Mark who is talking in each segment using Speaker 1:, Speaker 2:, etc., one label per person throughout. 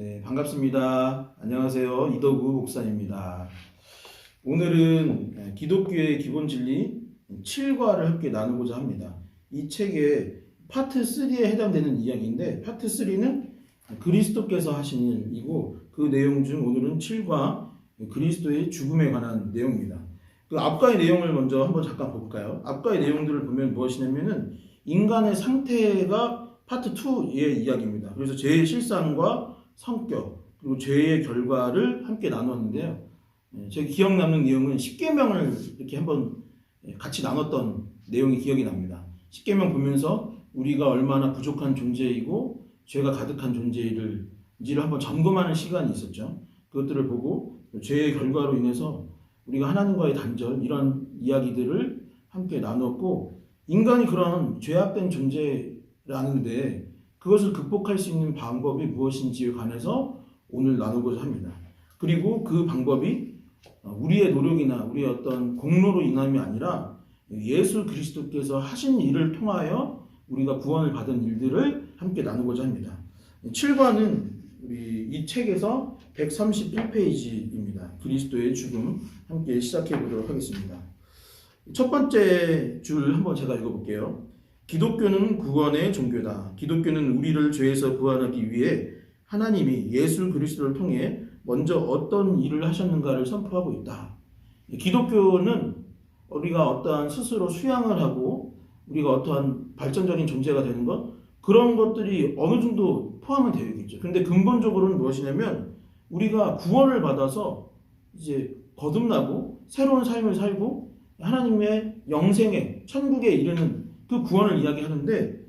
Speaker 1: 네, 반갑습니다. 안녕하세요. 이덕우 목사입니다. 오늘은 기독교의 기본 진리 7과를 함께 나누고자 합니다. 이 책의 파트 3에 해당되는 이야기인데, 파트 3는 그리스도께서 하신 일이고, 그 내용 중 오늘은 7과 그리스도의 죽음에 관한 내용입니다. 그 앞과의 내용을 먼저 한번 잠깐 볼까요? 앞과의 내용들을 보면 무엇이냐면은 인간의 상태가 파트 2의 이야기입니다. 그래서 죄의 실상과 성격, 그리고 죄의 결과를 함께 나눴는데요. 제 기억 남는 내용은 십계명을 이렇게 한번 같이 나눴던 내용이 기억이 납니다. 십계명 보면서 우리가 얼마나 부족한 존재이고 죄가 가득한 존재인지를 한번 점검하는 시간이 있었죠. 그것들을 보고 죄의 결과로 인해서 우리가 하나님과의 단절, 이런 이야기들을 함께 나눴고, 인간이 그런 죄악된 존재라는데 그것을 극복할 수 있는 방법이 무엇인지에 관해서 오늘 나누고자 합니다. 그리고 그 방법이 우리의 노력이나 우리의 어떤 공로로 인함이 아니라 예수 그리스도께서 하신 일을 통하여 우리가 구원을 받은 일들을 함께 나누고자 합니다. 7과는 우리 이 책에서 131페이지입니다. 그리스도의 죽음, 함께 시작해 보도록 하겠습니다. 첫 번째 줄 한번 제가 읽어볼게요. 기독교는 구원의 종교다. 기독교는 우리를 죄에서 구원하기 위해 하나님이 예수 그리스도를 통해 먼저 어떤 일을 하셨는가를 선포하고 있다. 기독교는 우리가 어떠한 스스로 수양을 하고 우리가 어떠한 발전적인 존재가 되는 것, 그런 것들이 어느 정도 포함은 되어 있겠죠. 그런데 근본적으로는 무엇이냐면 우리가 구원을 받아서 이제 거듭나고 새로운 삶을 살고 하나님의 영생에, 천국에 이르는 그 구원을 이야기하는데,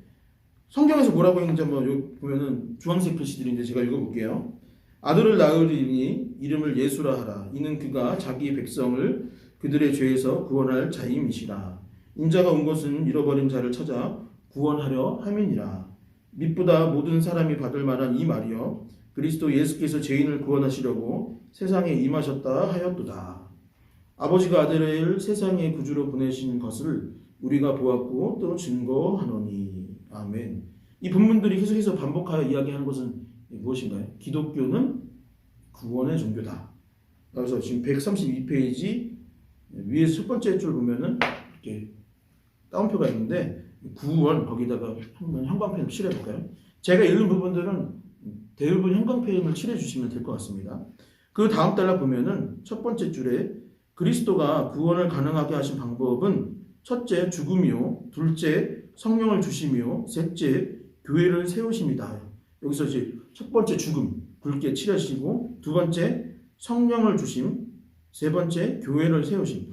Speaker 1: 성경에서 뭐라고 했는지 한번 보면은 주황색 글씨들인데 제가 읽어볼게요. 아들을 낳으리니 이름을 예수라 하라. 이는 그가 자기 백성을 그들의 죄에서 구원할 자임이시라. 인자가 온 것은 잃어버린 자를 찾아 구원하려 함이니라. mit보다 모든 사람이 받을 만한 이 말이여, 그리스도 예수께서 죄인을 구원하시려고 세상에 임하셨다 하였도다. 아버지가 아들을 세상의 구주로 보내신 것을 우리가 보았고 또 증거하노니. 아멘. 이 본문들이 계속해서 반복하여 이야기하는 것은 무엇인가요? 기독교는 구원의 종교다. 그래서 지금 132페이지 위에 첫 번째 줄 보면은 이렇게 따옴표가 있는데, 구원, 거기다가 한번 형광펜을 칠해볼까요? 제가 읽은 부분들은 대부분 형광펜을 칠해주시면 될 것 같습니다. 그 다음 달라 보면은 첫 번째 줄에 그리스도가 구원을 가능하게 하신 방법은 첫째 죽음이요, 둘째 성령을 주심이요, 셋째 교회를 세우심이다. 여기서 이제 첫 번째 죽음 굵게 칠하시고, 두 번째 성령을 주심, 세 번째 교회를 세우심.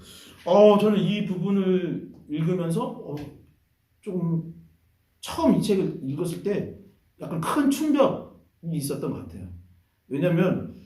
Speaker 1: 저는 이 부분을 읽으면서 조금 처음 이 책을 읽었을 때 약간 큰 충격이 있었던 것 같아요. 왜냐하면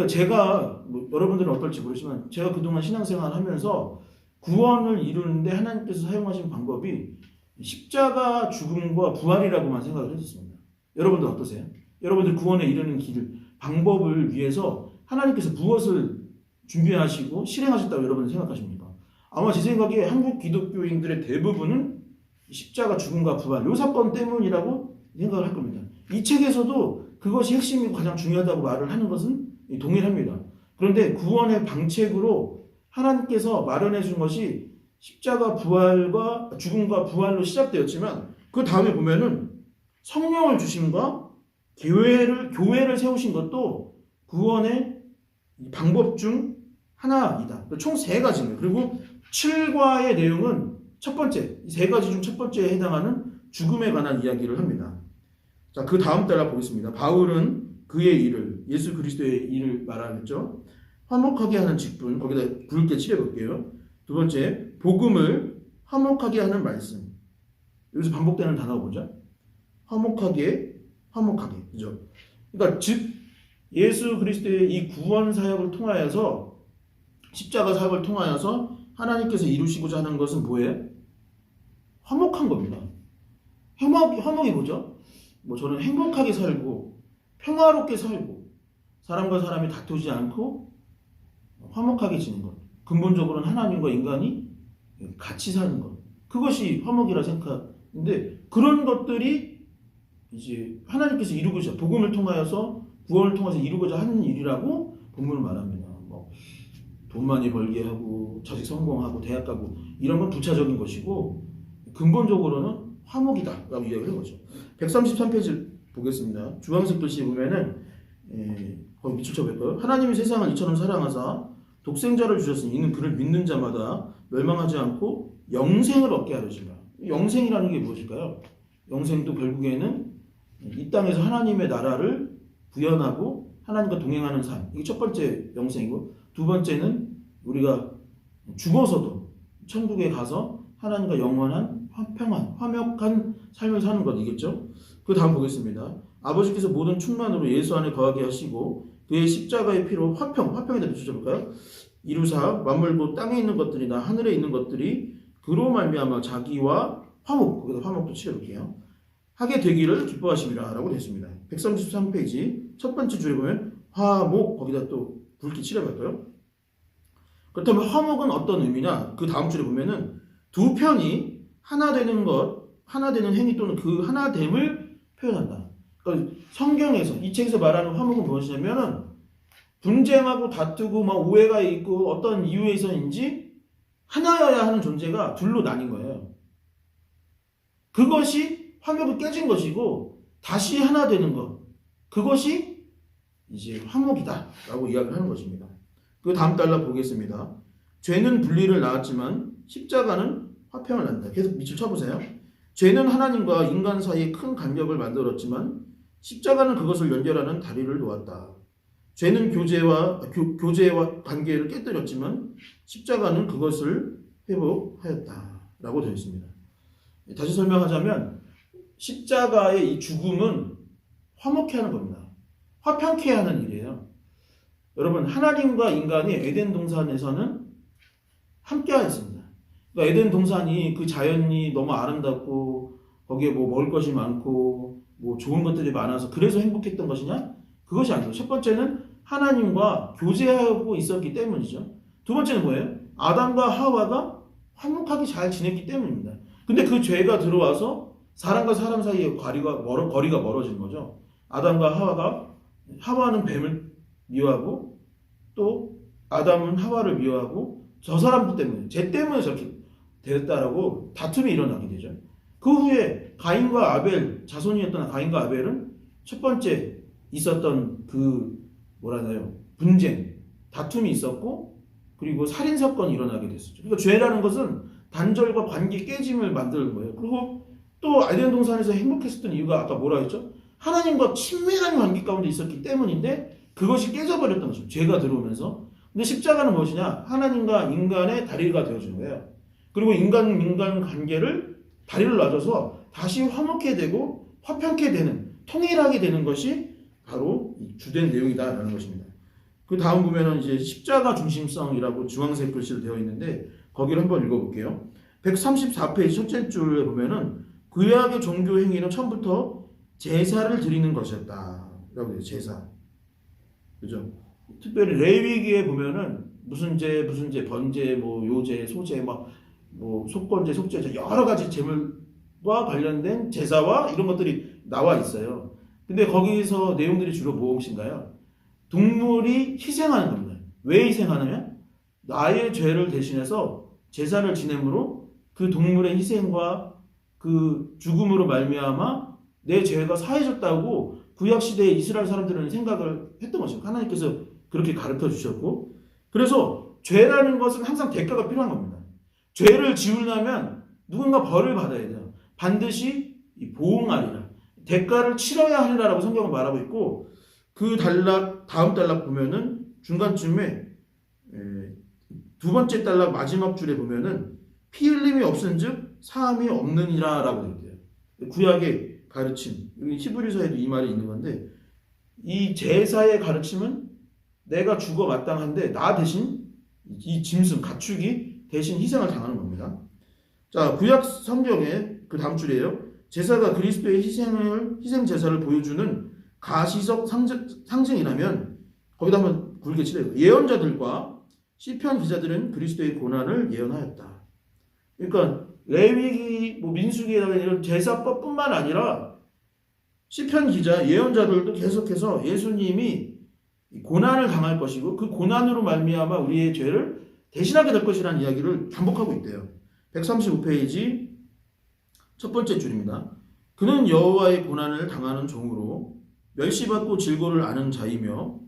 Speaker 1: 제가 여러분들은 어떨지 모르지만 제가 그동안 신앙생활을 하면서 구원을 이루는데 하나님께서 사용하신 방법이 십자가 죽음과 부활이라고만 생각을 했었습니다. 여러분들 어떠세요? 여러분들 구원에 이르는 길, 방법을 위해서 하나님께서 무엇을 준비하시고 실행하셨다고 여러분들 생각하십니까? 아마 제 생각에 한국 기독교인들의 대부분은 십자가 죽음과 부활, 이 사건 때문이라고 생각을 할 겁니다. 이 책에서도 그것이 핵심이고 가장 중요하다고 말을 하는 것은 동일합니다. 그런데 구원의 방책으로 하나님께서 마련해 준 것이 십자가 부활과 죽음과 부활로 시작되었지만, 그 다음에 보면은 성령을 주심과 교회를 세우신 것도 구원의 방법 중 하나이다. 총 세 가지입니다. 그리고 7과의 내용은 첫 번째, 이 세 가지 중 첫 번째에 해당하는 죽음에 관한 이야기를 합니다. 자, 그 다음 달라 보겠습니다. 바울은 그의 일을, 예수 그리스도의 일을 말하겠죠. 화목하게 하는 직분, 거기다 굵게 칠해볼게요. 두 번째, 복음을 화목하게 하는 말씀. 여기서 반복되는 단어가 뭐죠? 화목하게. 그죠? 그러니까 즉 예수 그리스도의 이 구원 사역을 통하여서, 십자가 사역을 통하여서 하나님께서 이루시고자 하는 것은 뭐예요? 화목한 겁니다. 화목이 뭐죠? 저는 행복하게 살고 평화롭게 살고 사람과 사람이 다투지 않고 화목하게 지는 것. 근본적으로는 하나님과 인간이 같이 사는 것. 그것이 화목이라 생각하는데, 그런 것들이 이제 하나님께서 이루고자 복음을 통하여서 구원을 통해서 이루고자 하는 일이라고 본문은 말합니다. 뭐 돈 많이 벌게 하고 자식 성공하고 대학 가고 이런 건 부차적인 것이고 근본적으로는 화목이다라고 이야기를 한 거죠. 133페이지 보겠습니다. 주황색 글씨 보면은 거기 밑줄 쳐볼까요? 하나님이 세상을 이처럼 사랑하사 독생자를 주셨으니 이는 그를 믿는 자마다 멸망하지 않고 영생을 얻게 하려니라. 영생이라는 게 무엇일까요? 영생도 결국에는 이 땅에서 하나님의 나라를 구현하고 하나님과 동행하는 삶. 이게 첫 번째 영생이고, 두 번째는 우리가 죽어서도 천국에 가서 하나님과 영원한 화평한 화목한 삶을 사는 것이겠죠. 그 다음 보겠습니다. 아버지께서 모든 충만으로 예수 안에 거하게 하시고 그의 십자가의 피로 화평에 대해 주셔볼까요? 이루사 만물 곧 땅에 있는 것들이나 하늘에 있는 것들이 그로 말미암아 자기와 화목, 거기다 화목도 칠해볼게요. 하게 되기를 기뻐하심이라 라고 되어 있습니다. 133페이지 첫 번째 줄에 보면 화목, 거기다 또 굵게 칠해볼까요? 그렇다면 화목은 어떤 의미냐? 그 다음 줄에 보면은 두 편이 하나 되는 것, 하나 되는 행위 또는 그 하나됨을 표현한다. 그러니까 성경에서 이 책에서 말하는 화목은 무엇이냐면은 분쟁하고 다투고 막 오해가 있고 어떤 이유에서인지 하나여야 하는 존재가 둘로 나뉜 거예요. 그것이 화목이 깨진 것이고 다시 하나 되는 것, 그것이 이제 화목이다라고 이야기를 하는 것입니다. 그 다음 달라 보겠습니다. 죄는 분리를 낳았지만 십자가는 화평을 낳는다. 계속 밑줄 쳐보세요. 죄는 하나님과 인간 사이에 큰 간격을 만들었지만 십자가는 그것을 연결하는 다리를 놓았다. 죄는 교제와 관계를 깨뜨렸지만 십자가는 그것을 회복하였다. 라고 되어 있습니다. 다시 설명하자면 십자가의 이 죽음은 화목케 하는 겁니다. 화평케 하는 일이에요. 여러분, 하나님과 인간이 에덴 동산에서는 함께 하였습니다. 그러니까 에덴 동산이 그 자연이 너무 아름답고 거기에 뭐 먹을 것이 많고 뭐 좋은 것들이 많아서 그래서 행복했던 것이냐? 그것이 아니고, 첫 번째는 하나님과 교제하고 있었기 때문이죠. 두 번째는 뭐예요? 아담과 하와가 화목하게 잘 지냈기 때문입니다. 근데 그 죄가 들어와서 사람과 사람 사이의 거리가 멀어진 거죠. 아담과 하와는 뱀을 미워하고 또 아담은 하와를 미워하고 저 사람들 때문에, 죄 때문에 저렇게 되었다라고 다툼이 일어나게 되죠. 그 후에 가인과 아벨, 자손이었던 가인과 아벨은 첫 번째 있었던 분쟁, 다툼이 있었고 그리고 살인사건이 일어나게 됐었죠. 그러니까 죄라는 것은 단절과 관계 깨짐을 만드는 거예요. 그리고 또 에덴 동산에서 행복했었던 이유가 아까 뭐라 했죠? 하나님과 친밀한 관계 가운데 있었기 때문인데 그것이 깨져버렸던 거죠. 죄가 들어오면서. 근데 십자가는 무엇이냐? 하나님과 인간의 다리가 되어주는 거예요. 그리고 인간 관계를 다리를 놔줘서 다시 화목해 되고 화평케 되는, 통일하게 되는 것이 바로 주된 내용이다라는 것입니다. 그 다음 보면은 이제 십자가 중심성이라고 주황색 글씨로 되어 있는데 거기를 한번 읽어볼게요. 134페이지 첫째 줄에 보면은 구약의 종교 행위는 처음부터 제사를 드리는 것이었다. 라고 해요. 제사. 그죠? 특별히 레위기에 보면은 무슨 제, 번제, 뭐 요제, 소제, 뭐 속건제, 속죄제 여러 가지 제물과 관련된 제사와 이런 것들이 나와 있어요. 근데 거기서 내용들이 주로 무엇인가요? 동물이 희생하는 겁니다. 왜 희생하느냐? 나의 죄를 대신해서 제사를 지냄으로 그 동물의 희생과 그 죽음으로 말미암아 내 죄가 사해졌다고 구약시대의 이스라엘 사람들은 생각을 했던 것이죠. 하나님께서 그렇게 가르쳐 주셨고, 그래서 죄라는 것은 항상 대가가 필요한 겁니다. 죄를 지으려면 누군가 벌을 받아야 돼요. 반드시 보응하리라, 대가를 치러야 하리라라고 성경은 말하고 있고, 그 다음 단락 보면은 중간쯤에 두 번째 단락 마지막 줄에 보면은 피 흘림이 없은즉 사함이 없느니라라고 되어 있대요. 구약의 가르침, 히브리서에도 이 말이 있는 건데, 이 제사의 가르침은 내가 죽어 마땅한데 나 대신 이 짐승, 가축이 대신 희생을 당하는 겁니다. 자, 구약 성경의 그 다음 줄이에요. 제사가 그리스도의 희생 제사를 보여주는 가시적 상징이라면 거기다 한번 굵게 칠해요. 예언자들과 시편 기자들은 그리스도의 고난을 예언하였다. 그러니까 레위기, 민수기에 이런 제사법뿐만 아니라 시편 기자, 예언자들도 계속해서 예수님이 고난을 당할 것이고 그 고난으로 말미암아 우리의 죄를 대신하게 될 것이라는 이야기를 반복하고 있대요. 135페이지 첫 번째 줄입니다. 그는 여호와의 고난을 당하는 종으로 멸시받고 질고를 아는 자이며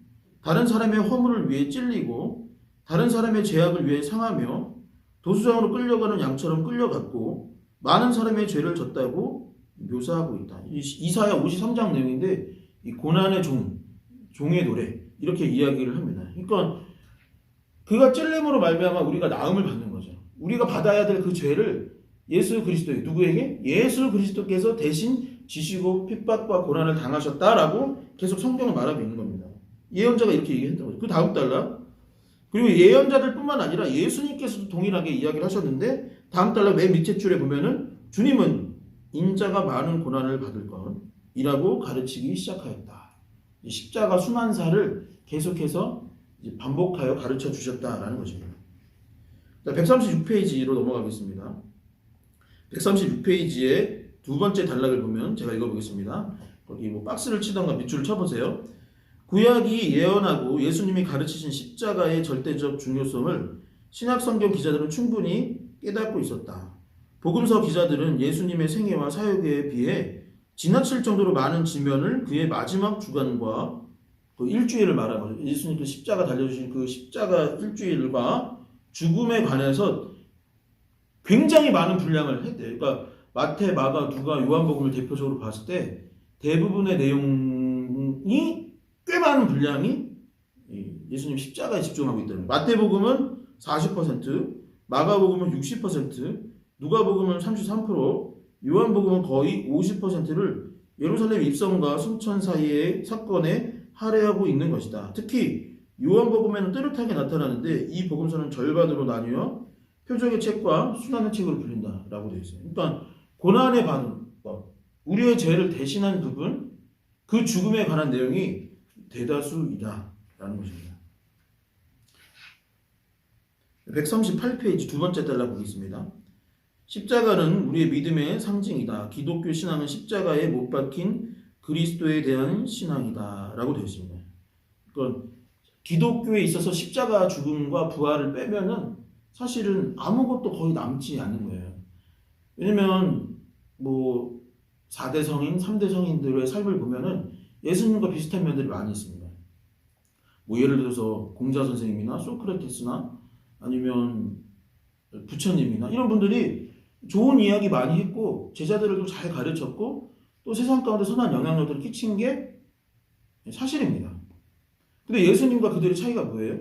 Speaker 1: 다른 사람의 허물을 위해 찔리고 다른 사람의 죄악을 위해 상하며 도수장으로 끌려가는 양처럼 끌려갔고 많은 사람의 죄를 졌다고 묘사하고 있다. 이사야 53장 내용인데 이 고난의 종의 노래 이렇게 이야기를 합니다. 그러니까 그가 찔림으로 말미암아 우리가 나음을 받는 거죠. 우리가 받아야 될 그 죄를 예수 그리스도에 누구에게? 예수 그리스도께서 대신 지시고 핍박과 고난을 당하셨다라고 계속 성경을 말하고 있는 겁니다. 예언자가 이렇게 얘기했던 거죠. 그 다음 달라 그리고 예언자들뿐만 아니라 예수님께서도 동일하게 이야기를 하셨는데 다음 달라 맨 밑에 줄에 보면은 주님은 인자가 많은 고난을 받을 것이라고 가르치기 시작하였다. 십자가 순환사를 계속해서 반복하여 가르쳐 주셨다라는 것입니다. 136페이지로 넘어가겠습니다. 136페이지의 두 번째 단락을 보면 제가 읽어보겠습니다. 거기 뭐 박스를 치던가 밑줄을 쳐보세요. 구약이 예언하고 예수님이 가르치신 십자가의 절대적 중요성을 신약성경 기자들은 충분히 깨닫고 있었다. 복음서 기자들은 예수님의 생애와 사역에 비해 지나칠 정도로 많은 지면을 그의 마지막 주간과 그 일주일을 말하는 거죠. 예수님 그 십자가 달려주신 그 십자가 일주일과 죽음에 관해서 굉장히 많은 분량을 했대요. 그러니까 마태, 마가, 누가, 요한복음을 대표적으로 봤을 때 대부분의 내용이 꽤 많은 분량이 예수님 십자가에 집중하고 있다는 거예요. 마태복음은 40%, 마가복음은 60%, 누가복음은 33%, 요한복음은 거의 50%를 예루살렘 입성과 승천 사이의 사건에 할애하고 있는 것이다. 특히 요한복음에는 뚜렷하게 나타나는데 이 복음서는 절반으로 나뉘어 표적의 책과 순환의 책으로 불린다라고 되어 있어요. 그러니까 고난에 관한 것, 우리의 죄를 대신한 부분, 그 죽음에 관한 내용이 대다수이다라는 것입니다. 138페이지 두 번째 달라 보겠습니다. 십자가는 우리의 믿음의 상징이다. 기독교 신앙은 십자가에 못 박힌 그리스도에 대한 신앙이다 라고 되어 있습니다. 그러니까 기독교에 있어서 십자가 죽음과 부활을 빼면은 사실은 아무것도 거의 남지 않는 거예요. 왜냐면 뭐 4대 성인, 3대 성인들의 삶을 보면은 예수님과 비슷한 면들이 많이 있습니다. 뭐 예를 들어서 공자 선생님이나 소크라테스나 아니면 부처님이나 이런 분들이 좋은 이야기 많이 했고 제자들을 잘 가르쳤고 또 세상 가운데 선한 영향력들을 끼친 게 사실입니다. 근데 예수님과 그들의 차이가 뭐예요?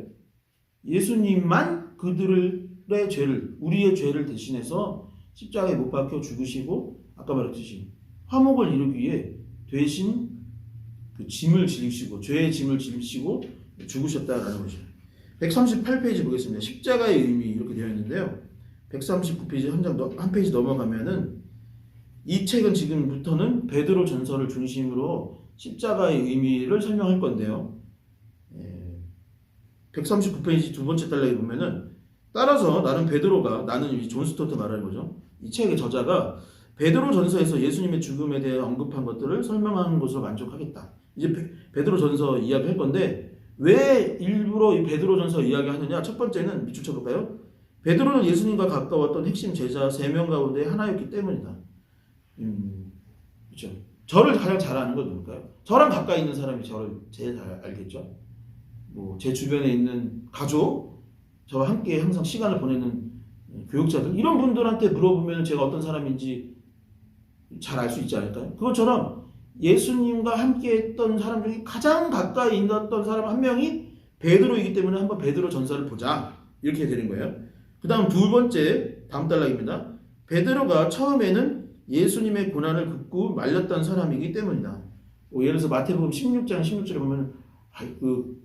Speaker 1: 예수님만 그들의 죄를, 우리의 죄를 대신해서 십자가에 못 박혀 죽으시고 아까 말했듯이 화목을 이루기 위해 대신 그 짐을 지시고 죄의 짐을 지시고 죽으셨다라는 것이죠. 138페이지 보겠습니다. 십자가의 의미 이렇게 되어 있는데요. 139페이지 한 페이지 넘어가면은 이 책은 지금부터는 베드로 전서를 중심으로 십자가의 의미를 설명할 건데요. 139페이지 두 번째 단락에 보면은 따라서 나는 존 스토트 말하는 거죠. 이 책의 저자가 베드로 전서에서 예수님의 죽음에 대해 언급한 것들을 설명하는 것으로 만족하겠다. 이제 베드로 전서 이야기할 건데 왜 일부러 이 베드로 전서 이야기하느냐? 첫 번째는 밑줄 쳐볼까요? 베드로는 예수님과 가까웠던 핵심 제자 3명 가운데 하나였기 때문이다. 그렇죠. 저를 가장 잘 아는 건 누굴까요? 저랑 가까이 있는 사람이 저를 제일 잘 알겠죠. 뭐 제 주변에 있는 가족, 저와 함께 항상 시간을 보내는 교육자들 이런 분들한테 물어보면 제가 어떤 사람인지 잘 알 수 있지 않을까요? 그것처럼 예수님과 함께 했던 사람 중에 가장 가까이 있었던 사람 한 명이 베드로이기 때문에 한번 베드로 전서를 보자 이렇게 되는 거예요. 그 다음 두 번째 다음 단락입니다. 베드로가 처음에는 예수님의 고난을 긋고 말렸던 사람이기 때문이다. 예를 들어서 마태복음 16장 16절에 보면 그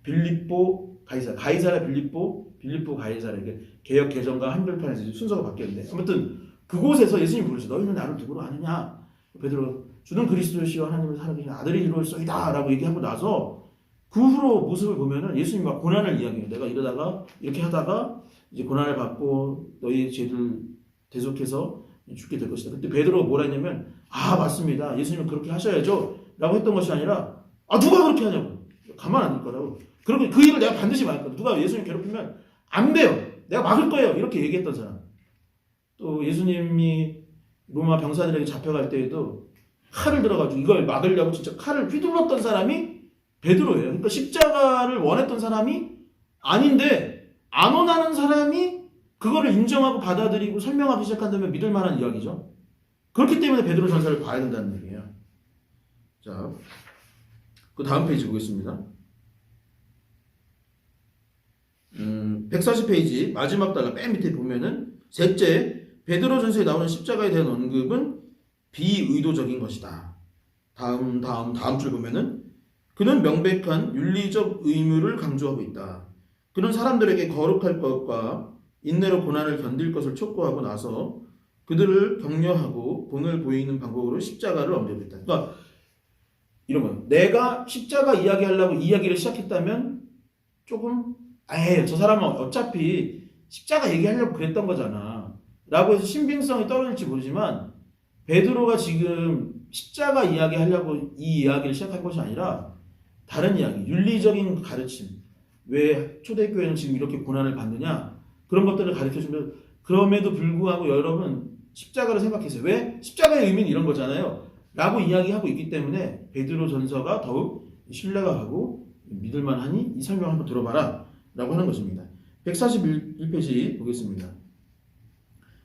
Speaker 1: 빌립보 가이사라 빌립보 가이사라 이게 개역 개정과 한글판에서 순서가 바뀌었는데 아무튼 그곳에서 예수님 부르시죠. 너희는 나를 누구로 아느냐? 베드로 주는 그리스도시요 하나님을 살아계신 아들이 이루었소이다 라고 얘기하고 나서 그 후로 모습을 보면은 예수님이 막 고난을 이야기해요. 내가 이러다가 이렇게 하다가 이제 고난을 받고 너희 죄를 대속해서 죽게 될 것이다. 그때 베드로가 뭐라 했냐면 맞습니다. 예수님은 그렇게 하셔야죠 라고 했던 것이 아니라 누가 그렇게 하냐고. 가만 안 둘 거라고. 그리고 그 일을 내가 반드시 막을 거다. 누가 예수님 괴롭히면 안 돼요. 내가 막을 거예요. 이렇게 얘기했던 사람. 또 예수님이 로마 병사들에게 잡혀갈 때에도 칼을 들어가지고 이걸 막으려고 진짜 칼을 휘둘렀던 사람이 베드로예요. 그러니까 십자가를 원했던 사람이 아닌데 안 원하는 사람이 그거를 인정하고 받아들이고 설명하기 시작한다면 믿을 만한 이야기죠. 그렇기 때문에 베드로 전서를 봐야 된다는 얘기예요. 자, 그 다음 페이지 보겠습니다. 140페이지 마지막 달라 맨 밑에 보면은 셋째, 베드로 전서에 나오는 십자가에 대한 언급은 비의도적인 것이다. 다음 줄 보면은 그는 명백한 윤리적 의무를 강조하고 있다. 그는 사람들에게 거룩할 것과 인내로 고난을 견딜 것을 촉구하고 나서 그들을 격려하고 본을 보이는 방법으로 십자가를 언급하고 있다. 그러니까 이런 거예요. 내가 십자가 이야기하려고 이야기를 시작했다면 조금 저 사람은 어차피 십자가 얘기하려고 그랬던 거잖아 라고 해서 신빙성이 떨어질지 모르지만 베드로가 지금 십자가 이야기하려고 이 이야기를 시작한 것이 아니라 다른 이야기, 윤리적인 가르침. 왜 초대교회는 지금 이렇게 고난을 받느냐 그런 것들을 가르쳐주면 그럼에도 불구하고 여러분 십자가를 생각해서요. 왜? 십자가의 의미는 이런 거잖아요 라고 이야기하고 있기 때문에 베드로 전서가 더욱 신뢰가 가고 믿을만하니 이 설명 한번 들어봐라 라고 하는 것입니다. 141페이지 보겠습니다.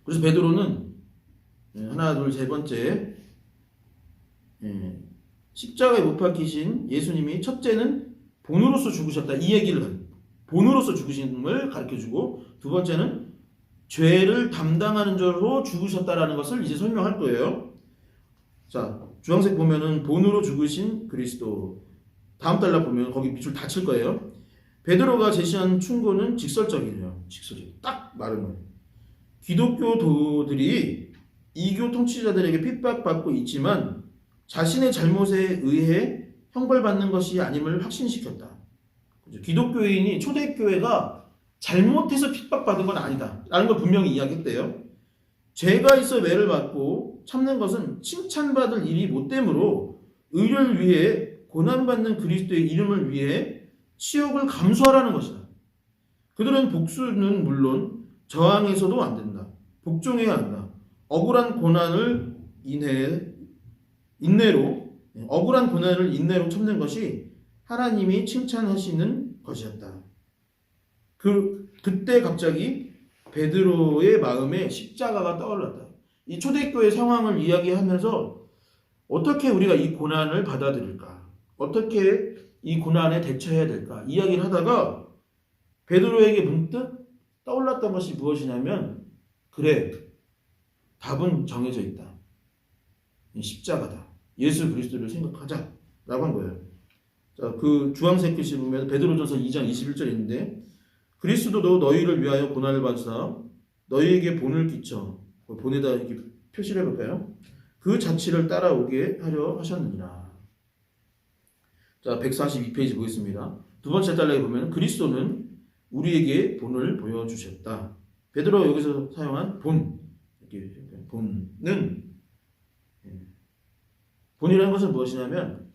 Speaker 1: 그래서 베드로는 하나 둘 세 번째 십자가에 못 박히신 예수님이 첫째는 본으로서 죽으셨다 이 얘기를 본으로서 죽으심을 가르쳐주고 두 번째는 죄를 담당하는 자로 죽으셨다라는 것을 이제 설명할 거예요. 자, 주황색 보면은 본으로 죽으신 그리스도. 다음 달락 보면 거기 밑줄 다 칠 거예요. 베드로가 제시한 충고는 직설적이에요. 직설적. 딱 말은 거예요. 기독교도들이 이교 통치자들에게 핍박받고 있지만 자신의 잘못에 의해 형벌받는 것이 아님을 확신시켰다. 기독교인이 초대교회가 잘못해서 핍박받은 건 아니다 라는 걸 분명히 이야기했대요. 죄가 있어 매를 받고 참는 것은 칭찬받을 일이 못되므로 의를 위해 고난받는 그리스도의 이름을 위해 치욕을 감수하라는 것이다. 그들은 복수는 물론 저항해서도 안 된다. 복종해야 한다. 억울한 고난을 인내로 참는 것이 하나님이 칭찬하시는 것이었다. 그때 갑자기 베드로의 마음에 십자가가 떠올랐다. 이 초대교회 상황을 이야기하면서 어떻게 우리가 이 고난을 받아들일까? 어떻게 이 고난에 대처해야 될까? 이야기를 하다가 베드로에게 문득 떠올랐던 것이 무엇이냐면 그래, 답은 정해져 있다. 십자가다. 예수 그리스도를 생각하자 라고 한 거예요. 자, 그 주황색 글씨 보면 베드로전서 2장 21절에 있는데 그리스도도 너희를 위하여 고난을 받으사 너희에게 본을 끼쳐 본에다 이렇게 표시를 해볼까요? 그 자취를 따라오게 하려 하셨느니라. 자, 142페이지 보겠습니다. 두 번째 달락에 보면 그리스도는 우리에게 본을 보여주셨다. 베드로가 여기서 사용한 본이라는 것은 무엇이냐면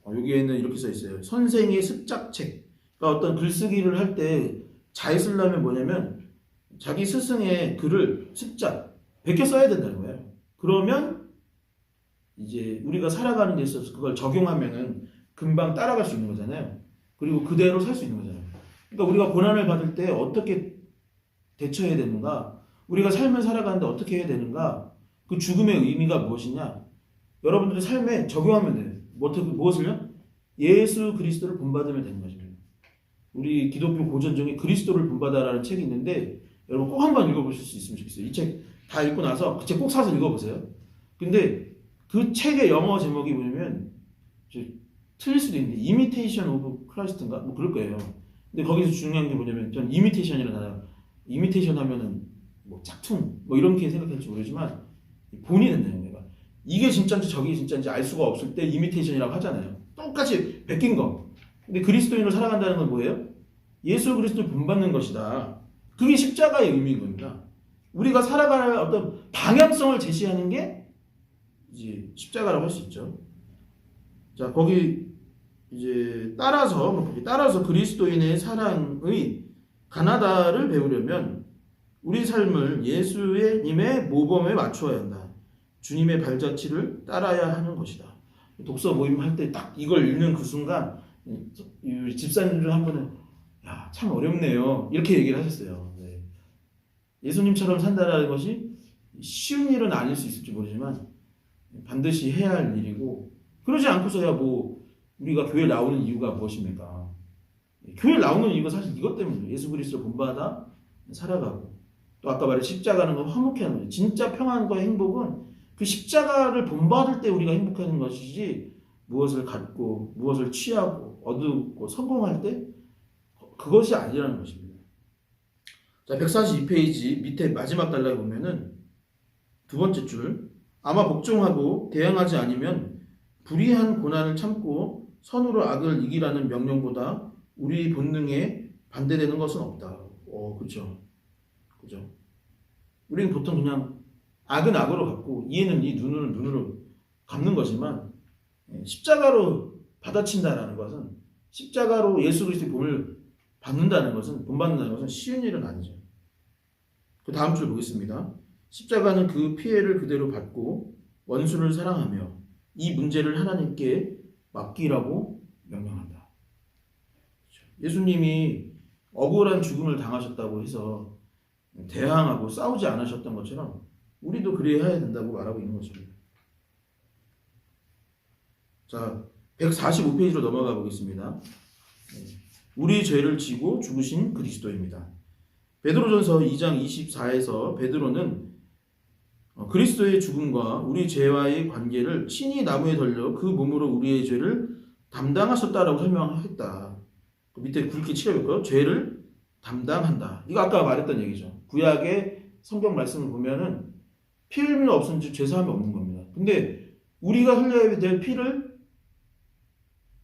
Speaker 1: 여기에는 이렇게 써 있어요. 선생의 습작책. 그러니까 어떤 글쓰기를 할 때 잘 쓰려면 뭐냐면 자기 스승의 글을 습작 베껴 써야 된다는 거예요. 그러면 이제 우리가 살아가는 데 있어서 그걸 적용하면은 금방 따라갈 수 있는 거잖아요. 그리고 그대로 살 수 있는 거잖아요. 그러니까 우리가 고난을 받을 때 어떻게 대처해야 되는가, 우리가 삶을 살아가는데 어떻게 해야 되는가, 그 죽음의 의미가 무엇이냐, 여러분들의 삶에 적용하면 돼요. 무엇을요? 예수 그리스도를 본받으면 되는 것입니다. 우리 기독교 고전 중에 그리스도를 본받아라는 책이 있는데 여러분 꼭 한번 읽어보실 수 있으면 좋겠어요. 이 책 다 읽고 나서 그 책 꼭 사서 읽어보세요. 근데 그 책의 영어 제목이 뭐냐면 틀릴 수도 있는데 Imitation of Christ인가? 뭐 그럴 거예요. 근데 거기서 중요한 게 뭐냐면 전 Imitation이라는 단어, Imitation 하면은 뭐 짝퉁 뭐 이렇게 생각할지 모르지만 본이 된다는 거예요. 이게 진짜인지 저게 진짜인지 알 수가 없을 때 Imitation이라고 하잖아요. 똑같이 베낀 거. 근데 그리스도인으로 살아간다는 건 뭐예요? 예수 그리스도를 본받는 것이다. 그게 십자가의 의미인 겁니다. 우리가 살아가는 어떤 방향성을 제시하는 게 이제 십자가라고 할 수 있죠. 자, 거기 이제 따라서 그리스도인의 사랑의 가나다를 배우려면 우리 삶을 예수님의 모범에 맞추어야 한다. 주님의 발자취를 따라야 하는 것이다. 독서 모임 할 때 딱 이걸 읽는 그 순간 집사님 중 한 분은 야, 참 어렵네요. 이렇게 얘기를 하셨어요. 네. 예수님처럼 산다라는 것이 쉬운 일은 아닐 수 있을지 모르지만 반드시 해야 할 일이고, 그러지 않고서야 뭐 우리가 교회 나오는 이유가 무엇입니까? 교회 나오는 이유가 사실 이것 때문이에요. 예수 그리스도를 본받아 살아가고, 또 아까 말한 십자가는 건 화목해 하는 거예요. 진짜 평안과 행복은 그 십자가를 본받을 때 우리가 행복하는 것이지, 무엇을 갖고 무엇을 취하고 얻고 성공할 때 그것이 아니라는 것입니다. 자, 142페이지 밑에 마지막 단락에 보면은 두 번째 줄, 아마 복종하고 대항하지 않으면 불의한 고난을 참고 선으로 악을 이기라는 명령보다 우리 본능에 반대되는 것은 없다. 그렇죠. 그죠? 우리는 보통 그냥 악은 악으로 갚고 이해는 이 눈으로 갚는 거지만, 십자가로 받아친다라는 것은, 십자가로 예수 그리스도의 본을 본받는다는 것은 쉬운 일은 아니죠. 그 다음 줄 보겠습니다. 십자가는 그 피해를 그대로 받고 원수를 사랑하며 이 문제를 하나님께 맡기라고 명령한다. 예수님이 억울한 죽음을 당하셨다고 해서 대항하고 싸우지 않으셨던 것처럼 우리도 그래야 해야 된다고 말하고 있는 것입니다. 자, 145페이지로 넘어가 보겠습니다. 우리 죄를 지고 죽으신 그리스도입니다. 베드로전서 2장 24에서 베드로는 그리스도의 죽음과 우리 죄와의 관계를 친히 나무에 달려 그 몸으로 우리의 죄를 담당하셨다라고 설명했다. 그 밑에 굵게 칠해볼까요? 죄를 담당한다. 이거 아까 말했던 얘기죠. 구약의 성경 말씀을 보면은 피 흘림이 없은 죄 사함이 없는 겁니다. 근데 우리가 흘려야 될 피를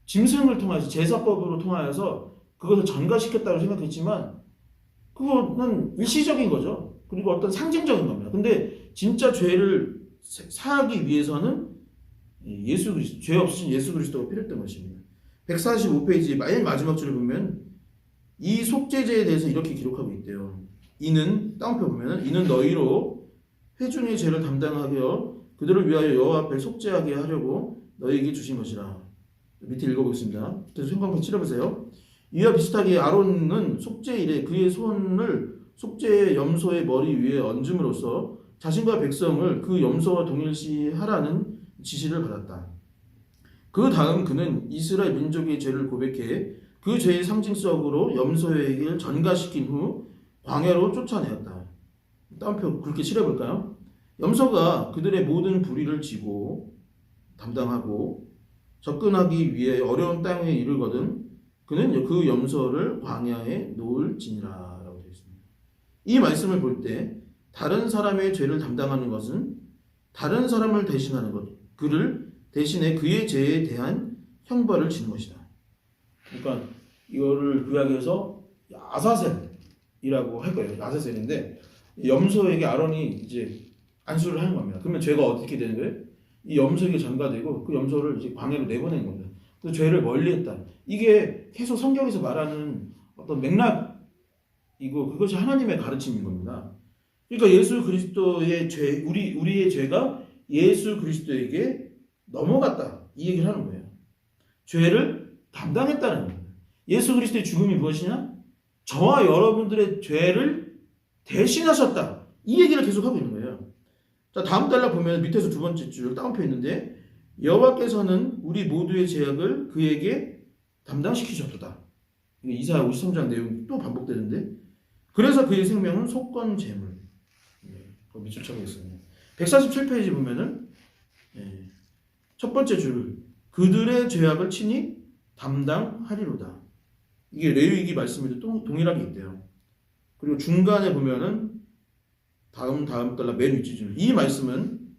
Speaker 1: 짐승을 통해서, 제사법으로 통하여서 그것을 전가시켰다고 생각했지만 그거는 일시적인 거죠. 그리고 어떤 상징적인 겁니다. 근데 진짜 죄를 사하기 위해서는 예수 그리스도, 죄 없으신 예수 그리스도가 필요했던 것입니다. 145페이지 맨 마지막 줄을 보면 이 속죄제에 대해서 이렇게 기록하고 있대요. 이는, 다운표 보면은, 이는 너희로 회중의 죄를 담당하여 그들을 위하여 여호와 앞에 속죄하게 하려고 너희에게 주신 것이라. 밑에 읽어보겠습니다. 그래서 생각을 칠해보세요. 이와 비슷하게 아론은 속죄일에 그의 손을 속죄의 염소의 머리 위에 얹음으로써 자신과 백성을 그 염소와 동일시하라는 지시를 받았다. 그 다음 그는 이스라엘 민족의 죄를 고백해 그 죄의 상징적으로 염소에게 전가시킨 후 광야로 쫓아내었다. 다운표 굵게 칠해볼까요? 염소가 그들의 모든 불의를 지고 담당하고 접근하기 위해 어려운 땅에 이르거든 그는 그 염소를 광야에 놓을지니라 라고 되어 있습니다. 이 말씀을 볼 때 다른 사람의 죄를 담당하는 것은 다른 사람을 대신하는 것, 그를 대신에 그의 죄에 대한 형벌을 지는 것이다. 그러니까 이거를 구약에서 아사셀이라고 할 거예요. 아사셀인데 염소에게 아론이 이제 안수를 하는 겁니다. 그러면 죄가 어떻게 되는 거예요? 이 염소에게 전가되고 그 염소를 이제 광야로 내보내는 겁니다. 그 죄를 멀리했다. 이게 계속 성경에서 말하는 어떤 맥락이고 그것이 하나님의 가르침인 겁니다. 그러니까 예수 그리스도의 죄, 우리의 죄가 예수 그리스도에게 넘어갔다. 이 얘기를 하는 거예요. 죄를 담당했다는 겁니다. 예수 그리스도의 죽음이 무엇이냐? 저와 여러분들의 죄를 대신하셨다. 이 얘기를 계속하고 있는 거예요. 자, 다음 단락 보면 밑에서 두 번째 줄 다운표 있는데 여호와께서는 우리 모두의 죄악을 그에게 담당시키셨도다. 이사야 53장 내용이 또 반복되는데 그래서 그의 생명은 속건 제물. 밑줄 쳐보겠습니다. 147페이지 보면은 첫 번째 줄 그들의 죄악을 친히 담당하리로다. 이게 레위기 말씀에도 동일하게 있대요. 그리고 중간에 보면은 다음 달라 맨 윗줄 이 말씀은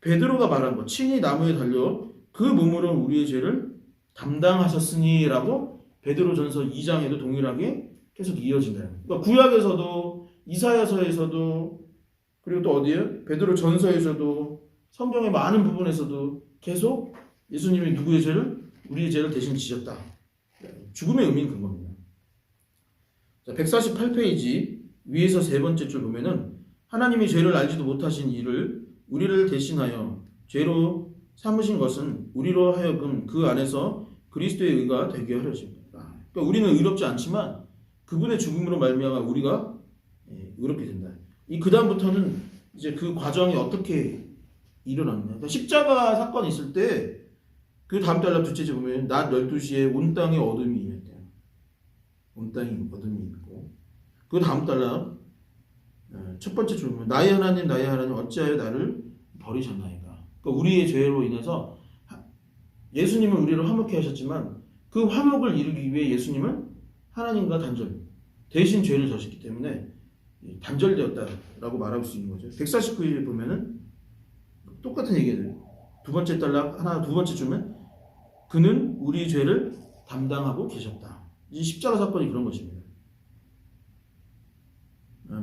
Speaker 1: 베드로가 말한 것 친히 나무에 달려 그 몸으로 우리의 죄를 담당하셨으니라고 베드로전서 2장에도 동일하게 계속 이어진다. 그러니까 구약에서도 이사야서에서도 그리고 또 어디에? 베드로 전서에서도 성경의 많은 부분에서도 계속 예수님이 누구의 죄를? 우리의 죄를 대신 지셨다. 죽음의 의미는 그겁니다. 자, 148페이지 위에서 세 번째 줄 보면은 하나님이 죄를 알지도 못하신 이를 우리를 대신하여 죄로 삼으신 것은 우리로 하여금 그 안에서 그리스도의 의가 되게 하려십니다. 그러니까 우리는 의롭지 않지만 그분의 죽음으로 말미암아 우리가 의롭게 된다. 이 그다음부터는 이제 그 과정이 어떻게 일어났냐. 그러니까 십자가 사건이 있을 때 그 다음 달락 둘째 절 보면 낮 12시에 온 땅에 어둠이 임했대요. 온 땅에 어둠이 임했고 그 다음 달락 첫 번째 줄 보면 나의 하나님 어찌하여 나를 버리셨나이까. 그러니까 우리의 죄로 인해서 예수님은 우리를 화목케 하셨지만 그 화목을 이루기 위해 예수님은 하나님과 대신 죄를 졌기 때문에 단절되었다라고 말할 수 있는 거죠. 149일 보면은 똑같은 얘기예요. 두 번째 달락 두 번째 줄면 그는 우리 죄를 담당하고 계셨다. 이 십자가 사건이 그런 것입니다.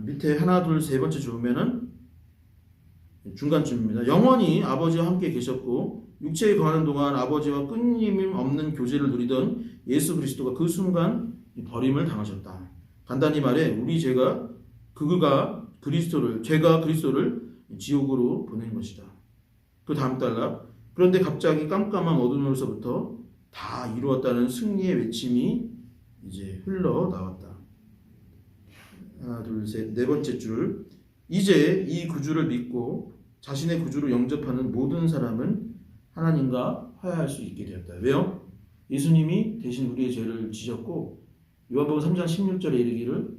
Speaker 1: 밑에 세 번째 줄 보면은 중간쯤입니다. 영원히 아버지와 함께 계셨고 육체에 거하는 동안 아버지와 끊임 없는 교제를 누리던 예수 그리스도가 그 순간 버림을 당하셨다. 간단히 말해 우리 죄가 그리스도를 지옥으로 보낸 것이다. 그 다음 달락 그런데 갑자기 깜깜한 어둠으로서부터 다 이루었다는 승리의 외침이 이제 흘러나왔다. 하나 둘 셋 네 번째 줄 이제 이 구주를 믿고 자신의 구주로 영접하는 모든 사람은 하나님과 화해할 수 있게 되었다. 왜요? 예수님이 대신 우리의 죄를 지셨고 요한복음 3장 16절에 이르기를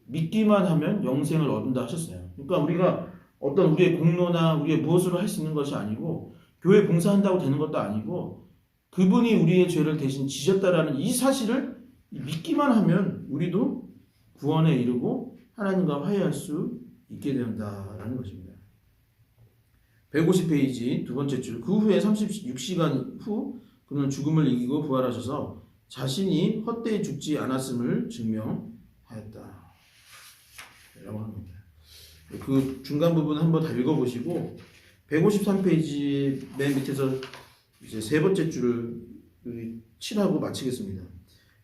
Speaker 1: 믿기만 하면 영생을 얻는다 하셨어요. 그러니까 우리가 어떤 우리의 공로나 우리의 무엇으로 할 수 있는 것이 아니고 교회 봉사한다고 되는 것도 아니고 그분이 우리의 죄를 대신 지셨다라는 이 사실을 믿기만 하면 우리도 구원에 이르고 하나님과 화해할 수 있게 된다라는 것입니다. 150페이지 두 번째 줄 그 후에 36시간 후 그는 죽음을 이기고 부활하셔서 자신이 헛되이 죽지 않았음을 증명하였다. 라고 합니다. 그 중간 부분 한번 다 읽어보시고 153페이지 맨 밑에서 이제 세 번째 줄을 칠하고 마치겠습니다.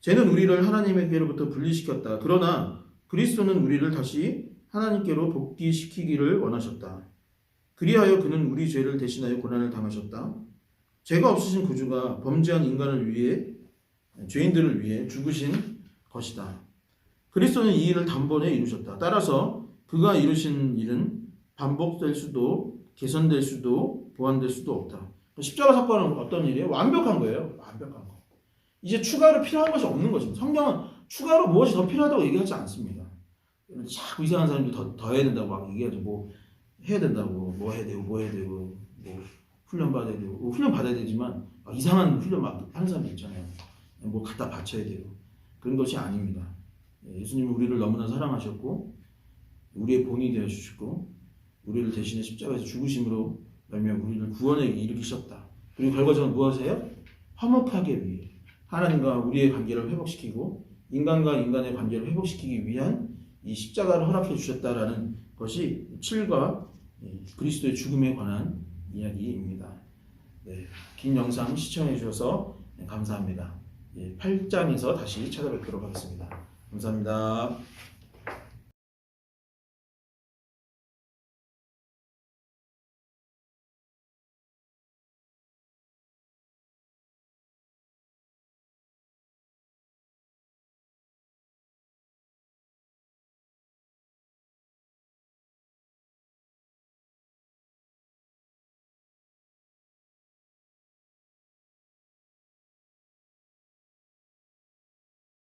Speaker 1: 죄는 우리를 하나님에게로부터 분리시켰다. 그러나 그리스도는 우리를 다시 하나님께로 복귀시키기를 원하셨다. 그리하여 그는 우리 죄를 대신하여 고난을 당하셨다. 죄가 없으신 구주가 범죄한 죄인들을 위해 죽으신 것이다. 그리스도는 이 일을 단번에 이루셨다. 따라서 그가 이루신 일은 반복될 수도 개선될 수도 보완될 수도 없다. 십자가 사건은 어떤 일이에요? 완벽한 거예요. 완벽한 거. 이제 추가로 필요한 것이 없는 것입니다. 성경은 추가로 무엇이 더 필요하다고 얘기하지 않습니다. 자꾸 이상한 사람들이 더 해야 된다고 막 얘기하죠. 뭐 해야 된다고 뭐 해야 되고 뭐 훈련 받아야 되고 훈련 받아야 되지만 이상한 훈련 막 하는 사람들 있잖아요. 뭐 갖다 바쳐야 돼요. 그런 것이 아닙니다. 예수님은 우리를 너무나 사랑하셨고 우리의 본이 되어 주시고 우리를 대신해 십자가에서 죽으심으로 말미암아 우리를 구원에 일으키셨다. 그리고 결과적으로 무엇이에요? 화목하게 위해 하나님과 우리의 관계를 회복시키고 인간과 인간의 관계를 회복시키기 위한 이 십자가를 허락해 주셨다라는 것이 7과 그리스도의 죽음에 관한 이야기입니다. 네, 긴 영상 시청해 주셔서 감사합니다. 8장에서 다시 찾아뵙도록 하겠습니다. 감사합니다.